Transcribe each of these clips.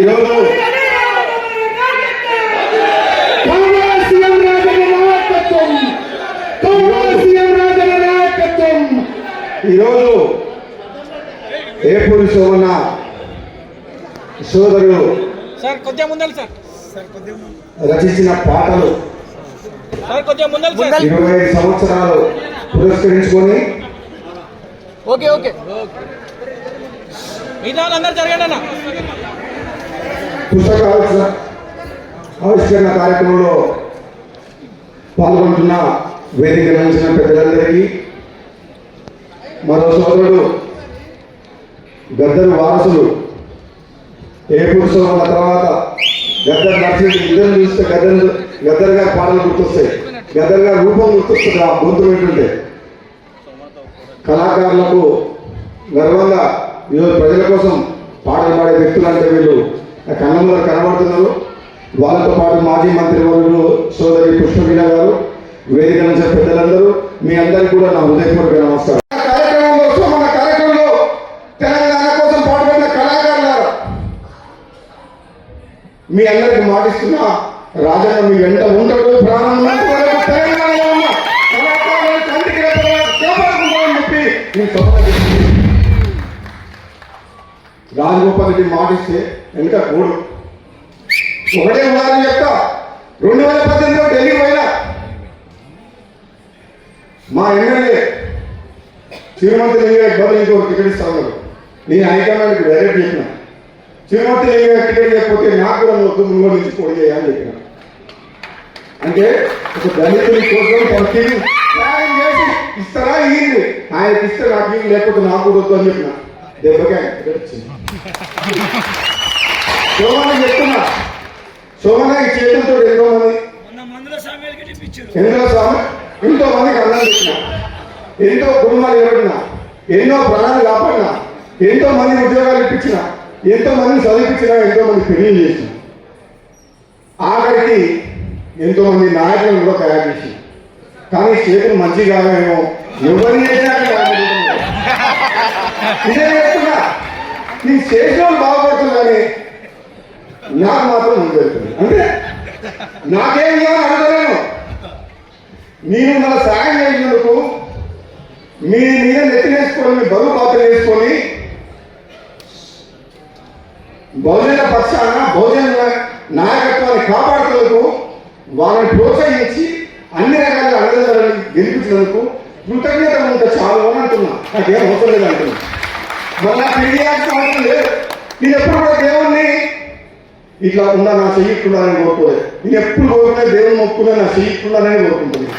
ఈరోజు ఈరోజు ఏపూరి సోమన్న సోదరుడు రచించిన పాటలు 25 సంవత్సరాలు పురస్కరించుకొని పుస్తక ఆవిష్కరణ కార్యక్రమంలో పాల్గొంటున్న వేదిక నుంచిన పెద్దలందరికీ, మరో సోదరుడు గద్దరు వారసులు ఏపూరి సోమన్న తర్వాత గద్దరు నర్సింగ్ ఇద్దరు చూస్తే గద్దర్ గారి పాటలు గుర్తొస్తాయి, గద్దర్ గారి రూపం గుర్తొస్తుంది. ఆ గొంతు ఏంటంటే కళాకారులకు గర్వంగా ఈరోజు ప్రజల కోసం పాటలు పాడే వ్యక్తులు అంటే వీళ్ళు కళ్ళ కనబడుతున్నారు. వాళ్ళతో పాటు మాజీ మంత్రి వర్యులు సోదరి పుష్పవీణ గారు, వేదిక నుంచి పెద్దలందరూ, మీ అందరికీ కూడా నా హృదయపూర్వక నమస్కారం. మన కార్యక్రమంలో తెలంగాణ కోసం పాటుపడిన కళాకారులారా, మీ అందరికి మాటిస్తున్నా, రాజన్న మీ వెంట ఉండడు, ప్రాణం తెలంగాణలో ఉన్న కళాకారులను కంటికి కాపాడుకుంటామని చెప్పి రాజగోపాల్ రెడ్డి మాటిస్తే వెనుక కూడు. ఒకటే ఉదాహరణ చెప్తా, 2018లో ఢిల్లీ పోయినా మా ఎమ్మెల్యే చిరుమతి లింగయ్య బదులు ఇంకో టికెట్ ఇస్తా ఉన్నారు. నేను హైకమాండ్కి డైరెక్ట్ చెప్పిన, చిరుమతి లింగయ్య టికెట్ చెప్పకపోతే నాకు కూడా ముందు నుంచి పోటీ చేయాలని చెప్పిన. అంటే ఒక దళితుని కోసం పరిస్థితి ప్లాన్ చేసి ఇస్తారా ఇయ్యింది, ఆయనకి ఇస్తే నాకు ఇల్లు లేకపోతే నాకు కూడా వద్దు అని చెప్పిన. దెబ్బకి ఆయన టికెట్ వచ్చింది. సోమన్న చెప్తున్నా, సోమన్న ఈ చేతులతో ఎంతో మందికి అన్నం పెట్టిన, ఎంతో కుటుంబాలు నిలబడిన, ఎన్నో ప్రాణాలు కాపాడిన, ఎంతో మంది ఉద్యోగాలు ఇప్పించిన, ఎంతో మందిని చదివించిన, ఎంతో మంది పెళ్లి చేసిన, ఆఖరికి ఎంతో మంది నాయకులను కూడా తయారు చేసి. కానీ చేతులు మంచిగా కావేమో, ఎవరిని చేసినా ఇదే చేస్తున్నా, నీ చేసిన వాళ్ళు బాగుపడుతుంది, కానీ నాకు మాత్రం ముందు జరుగుతుంది. అంటే నాకేం ఇవ్వాలని అడగలేను. నేను మన సాయం చేసినందుకు మీ మీద నెత్తినేసుకొని, మీ బరువు పాత్ర వేసుకొని బహుజన పక్షాన బహుజన నాయకత్వాన్ని కాపాడుతున్నందుకు, వాళ్ళని ప్రోత్సహించి అన్ని రకాల అన్నదాన్ని గెలిపించినందుకు కృతజ్ఞత ఉంటే చాలు అని అంటున్నా. నాకేం అవసరం లేదు అంటున్నా. మళ్ళీ తిరిగి అవసరం లేదు. నేను ఎప్పుడు కూడా దేవుణ్ణి ఇట్లా ఉందా నా చెయ్యకుండాలని కోరుకోలేదు. నేను ఎప్పుడు కోరుకునే దేవుని మొక్కున్నా నా చెయ్యకుండాలని కోరుకుంటున్నాను.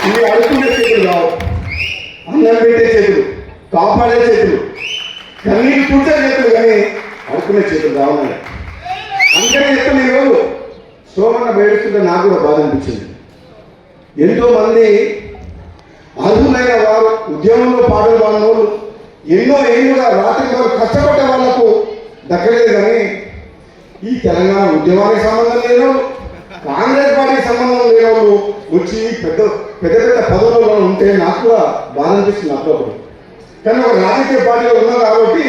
ఇవి అడుక్కునే చేతులు కావు, అన్నం పెట్టే చేతులు, కాపాడే చేతులు, కన్నీళ్ళు పుట్టే చేతులు, కానీ అడుక్కునే చేతులు కావాలి. అందుకనే చెప్తాను, ఈరోజు సోమన్న బయటకుంటే నాకు కూడా బాధ అనిపించింది. ఎంతో మంది అర్హులైన వారు, ఉద్యమంలో పాటలు పాడిన వాళ్ళు, ఎన్నో ఏళ్ళుగా రాత్రి వారు కష్టపడ్డ వాళ్లకు దక్కలేదు. కానీ ఈ తెలంగాణ ఉద్యమానికి సంబంధం లేని, కాంగ్రెస్ పార్టీకి సంబంధం లేని వాళ్ళు వచ్చి పెద్ద పెద్ద పదవులలో ఉంటే నాకు కూడా బాధ అనిపిస్తుంది అప్పుడప్పుడు. కానీ ఒక రాజకీయ పార్టీలో ఉన్నా కాబట్టి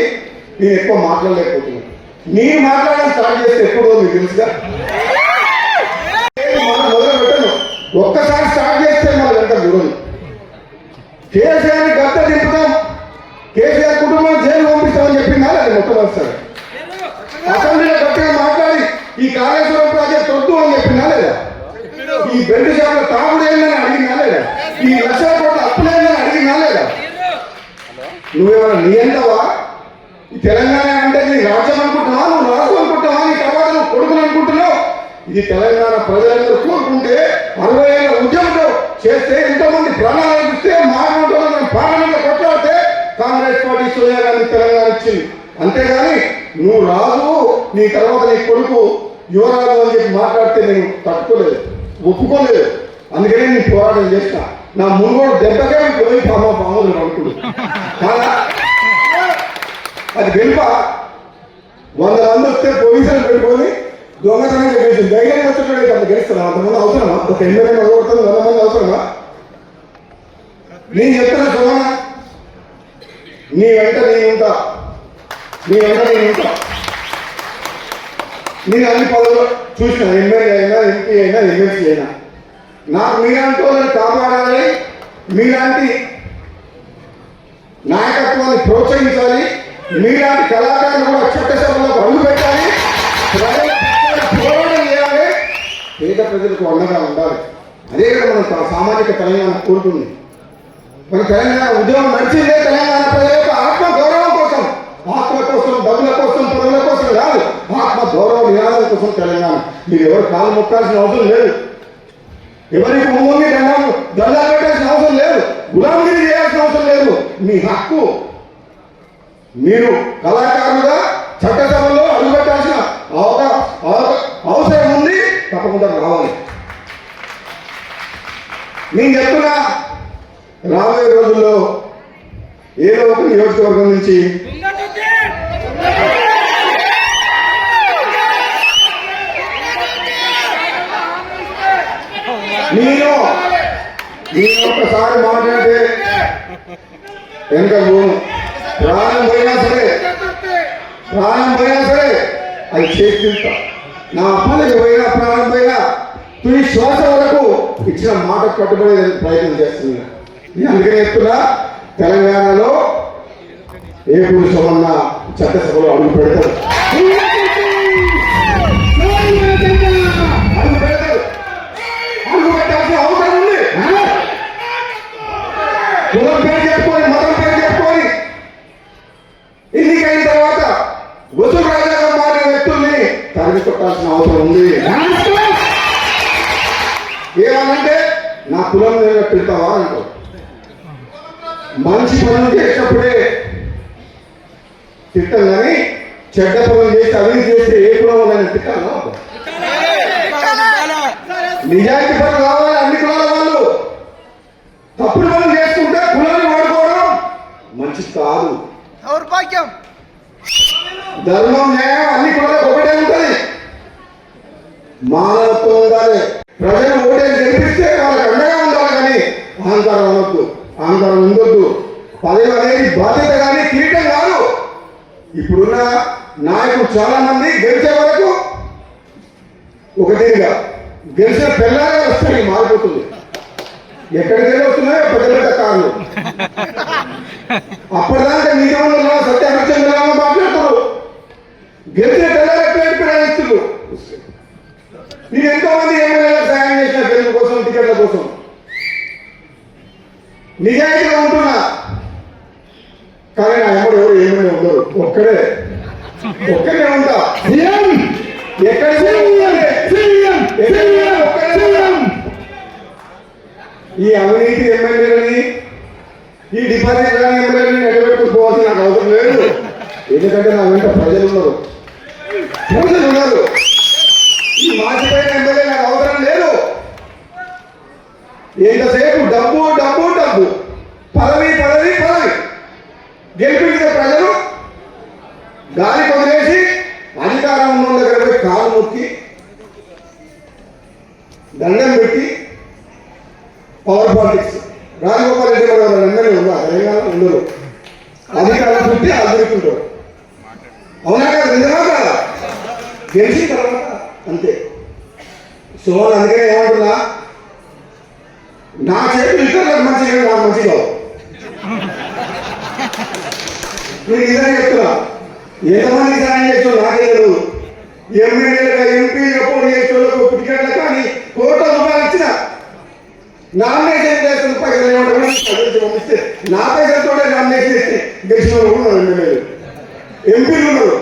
నేను ఎక్కువ మాట్లాడలేకపోతున్నాను. నేను మాట్లాడడం స్టార్ట్ చేస్తే ఎప్పుడో మీకు తెలుసుగా, మొదలు పెట్టను. ఒక్కసారి స్టార్ట్ చేస్తే మనం ఎంత దూరం. కేసీఆర్ని గద్ద దింపుతాం, కేసీఆర్ కుటుంబాన్ని జైలు పంపిస్తామని చెప్పిందా అది మొట్టమొదటిసారి. అసెంబ్లీలో గట్టిగా మాట్లాడి ఈ కాళేశ్వరం ప్రాజెక్ట్ వద్దు అని చెప్పిందా లేదా? ఈ బెల్ట్ షాపుల తాగుడేందని అడిగిందా లేదా? ఈ 1,00,000 కోట్ల అప్పులేందని అడిగిందా లేదా? నువ్వేమన్నా నీ ఎంతవా? ఈ తెలంగాణ అంటే నీ రాజ్యం అనుకుంటున్నావా, నువ్వు రాజు అనుకుంటున్నావా, నీ తర్వాత నువ్వు కొడుకుని అనుకుంటున్నావు? ఇది తెలంగాణ ప్రజలందరూ కోరుకుంటే 60 ఏళ్ళ ఉద్యమంలో చేస్తే, ఎంతో మంది ప్రాణాలు అనిపిస్తే, మానవులు పార్లమెంట్లో కొట్లాడితే కాంగ్రెస్ పార్టీ సోనియా గాంధీ తెలంగాణ ఇచ్చింది. అంతేగాని నువ్వు రాజు, నీ తర్వాత నీ కొడుకు యువరాజు అని చెప్పి మాట్లాడితే నేను తట్టుకోలేదు, ఒప్పుకోలేదు. అందుకనే నేను పోరాటం చేసిన. నా మునుగోడు దెబ్బకే పోయి పాములు అనుకుడు కాదా? అది గెలుప. 100 మంది వస్తే పోలీసులు పెట్టుకొని దొంగతనంగా గెలిచింది. ధైర్యం వచ్చేటప్పుడు అంత గెలుస్తున్నా. అంతమంది అవసరమా? ఒక 80 మంది అవ్వబడుతుంది, 100 మంది అవసరమా? నేను చెప్తున్నా సోమన్న, నీ వెంట నేను ఉంటా, నీ వెంట నేను ఉంటా. నేను అన్ని పదవులు చూసిన, ఎమ్మెల్యే అయినా, ఎంపీ అయినా, ఎమ్మెల్సీ అయినా. నాకు మీలాంటి వాళ్ళని కాపాడాలి, మీలాంటి నాయకత్వాన్ని ప్రోత్సహించాలి, మీలాంటి కళాకారులు కూడా చట్టసభలకు అడుగు పెట్టాలి, పోరాటం చేయాలి, పేద ప్రజలకు అండగా ఉండాలి. అదే కదా మనం సామాజిక తెలంగాణ కోరుతుంది. మన తెలంగాణ ఉద్యమం నడిచిందే తెలంగాణ ప్రజల యొక్క ఆత్మ గౌరవం కోసం, ఆత్మ కోసం, డబ్బుల కోసం, పదవుల కోసం కాదు, ఆత్మ గౌరవ నినాదాల కోసం తెలంగాణ. మీరు ఎవరు కాలు మొక్కాల్సిన అవసరం లేదు, ఎవరికి ముందు దండాలు పెట్టాల్సిన అవసరం లేదు, గులాంగిరి చేయాల్సిన అవసరం లేదు. మీ హక్కు. మీరు కళాకారులుగా చట్టసభలో అడుగుపెట్టాల్సిన అవసరం ఉంది, తప్పకుండా రావాలి. నేను చెప్తున్నా, రాబోయే రోజుల్లో ఏదో ఒక నియోజకవర్గం నుంచి నేను ఒక్కసారి మాట్లాడితే వెనక ప్రాణం పోయినా సరే అది చేస్తుంటా. నా అప్పలకి పోయినా, ప్రాణం పోయినా, తుది శ్వాస వరకు ఇచ్చిన మాట కట్టుబడే ప్రయత్నం చేస్తున్నా. నేను అందుకనే చెప్తున్నా, తెలంగాణలో ఏ పురుషమన్నా చట్టసభలో అడుగు పెడతారు, అడుగు పెట్టాల్సిన అవసరం ఉంది. కులం పేరు చెప్పుకొని, మతం పేరు చెప్పుకొని ఎన్నికైన తర్వాత వసూలు రాజాగా మారిన వ్యక్తుల్ని తరిమి కొట్టాల్సిన అవసరం ఉంది. ఏమనంటే నా కులం నేను పెడతావా అంటారు. మంచి పనులు చేసినప్పుడే తిట్టం, కానీ చెడ్డ పనులు చేసి అవినీతి చేస్తే ఏ కులం వాళ్ళని తిట్టాలో. నిజాయితీ పనులు కావాలి అన్ని కులాల వాళ్ళు. తప్పుడు పనులు చేసుకుంటే కులాన్ని వాడుకోవడం మంచిది కాదు. ధర్మం, న్యాయం అన్ని కులాలకు ఒకటే ఉంటుంది. మానవత్వం ఉండాలి. ప్రజలు ఓటేసి గెలిపిస్తే వాళ్ళకి అండగా ఉండాలి, కానీ అహంకారం అనొద్దు, అహంకారం ఉండొద్దు. పదవి అనేది బాధ్యత కానీ కిరీటం కాదు. ఇప్పుడున్న నాయకులు చాలా మంది గెలిచే వరకు ఒకటిగా గెలిచిన పిల్లలే వస్తాయి, మారిపోతుంది. ఎక్కడికి వస్తున్నాయో పెద్ద పెద్ద కార్లు. అప్పటిదాకా నిజంగా సత్యహరిచంద్ర మాట్లాడతారు, గెలిచిన పిల్లలు ప్రయాణిస్తున్నారు. నేను ఎంతో మంది ఎమ్మెల్యేలకు సాయం చేసిన గెలుపు కోసం, టికెట్ల కోసం. నిజాయితీగా ఉంటున్నా, కానీ నా ఎవరు ఏమైనా ఉండరు. ఒక్కడే ఉంటా. ఈ అవినీతి ఎమ్మెల్యేలని, ఈ డిపాజిట్ రాని ఎమ్మెల్యేలని నిలబెట్టుకోవాల్సిన నాకు అవసరం లేదు. ఎందుకంటే నా వెంట ప్రజలు ఉన్నారు. ఈ మాసిపోయిన ఎమ్మెల్యే నాకు అవసరం లేదు. ఎంతసేపు డబ్బు డబ్బు డబ్బు, పదవి పదవి పదవి. గెలిపించిన ప్రజలు గాలి వదిలేసి అధికారం ఉన్న దగ్గర పోయి కాలు మొక్కి దండం పెట్టి పవర్ పాలిటిక్స్. రాజగోపాల్ రెడ్డి గారు అందరినీ ఉన్నా తెలంగాణ ఉండరు. అధికారం పుట్టి అభివృద్ధుంటారు. అవునా కాదు? నిజమా కాదా? గెలిచిన తర్వాత అంతే. సో అందుకనే ఏమంటున్నా, నా చేతులు ఇతరులకు మంచిగా, నాకు మంచిగా. నేను ఇదే చెప్తున్నా, ఎంతమంది సాయం చేస్తూ నాకే తెలియదు. ఎమ్మెల్యేలుగా, ఎంపీలుగా పోటీ చేసేవాళ్ళకు టికెట్లకు కానీ కోట్ల రూపాయలు ఇచ్చిన నామినేషన్ చేస్తున్న పైసలు ఏమంటారు పంపిస్తే నా పైసలతో నామినేషన్ చేస్తే గెలిచిన వాళ్ళు కూడా ఎమ్మెల్యేలు, ఎంపీలు ఉన్నారు.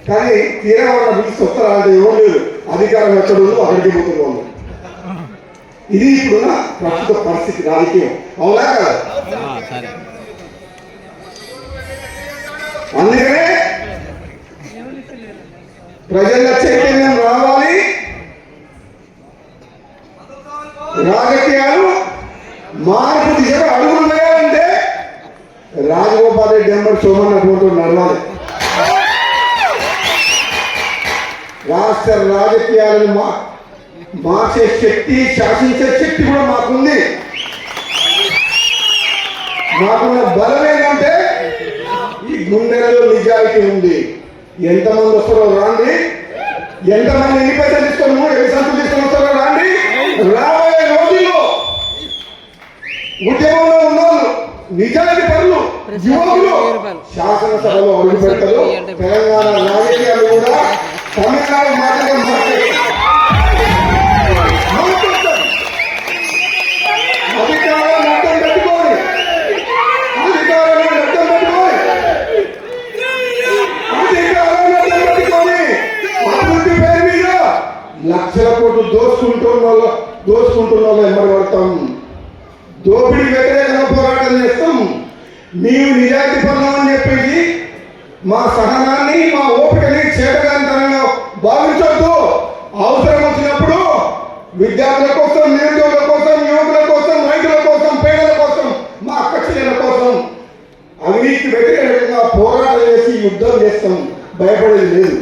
కానీ తీరా వాళ్ళ పిలిచి వస్తారా అంటే ఏమో లేదు. అధికారం ఎక్కడ ఉందో అక్కడికి పోతున్నాం. ఇది ఇప్పుడున్న ప్రస్తుత పరిస్థితి రాజకీయం. అవునా కదా? అందుకనే ప్రజల చైతన్యం రావాలి. రాజకీయాలు మార్పు దిశగా అడుగులు వేయాలంటే రాజగోపాల్ రెడ్డి నెంబర్ సోమన్న ఫోటో నడవాలి. రాష్ట్ర రాజకీయాలను మార్చే శక్తి, శాసించే శక్తి కూడా మాకుంది. మాకున్న బలం ఏంటంటే ఈ గుండెల్లో నిజాయితీ ఉంది. ఎంతమంది వస్తారో రాండి, ఎంతమంది ఎన్ని పైసలు తీసుకోము, ఎన్ని సంతులు తీసుకొని వస్తారో రాండి. రాబోయే రోజుల్లో ఉద్యమంలో ఉన్నోళ్ళు, నిజాయితీ పనులు, యువకులు శాసనసభలో అడుగు పెడతారు. తెలంగాణ రాజకీయాలు కూడా తమిళనాడు మాటగా మాట్లాడతారు. అధికారాన్ని అడ్డం పెట్టుకోండి, అధికారాన్ని అడ్డం పెట్టుకోండి, అధికారాన్ని అడ్డం పెట్టుకోండి. అభివృద్ధి పేరు మీద లక్షల కోట్లు దోచుకుంటున్న వాళ్ళు ఎమ్మడి పడతాం. దోపిడీ వ్యతిరేకంగా పోరాటం చేస్తాం. నీవు నిజాయితీ పనులు అని చెప్పేసి మా సహనాన్ని, మా ఓపికని చేతగానితనంగా భావించొద్దు. అవసరం వచ్చినప్పుడు విద్యార్థుల కోసం, నిరుద్యోగుల కోసం, యువకుల కోసం, రైతుల కోసం, పేదల కోసం, మా అక్క చెల్లెల కోసం అవినీతికి వ్యతిరేకంగా పోరాటం చేసి యుద్ధం చేస్తాం. భయపడేది లేదు.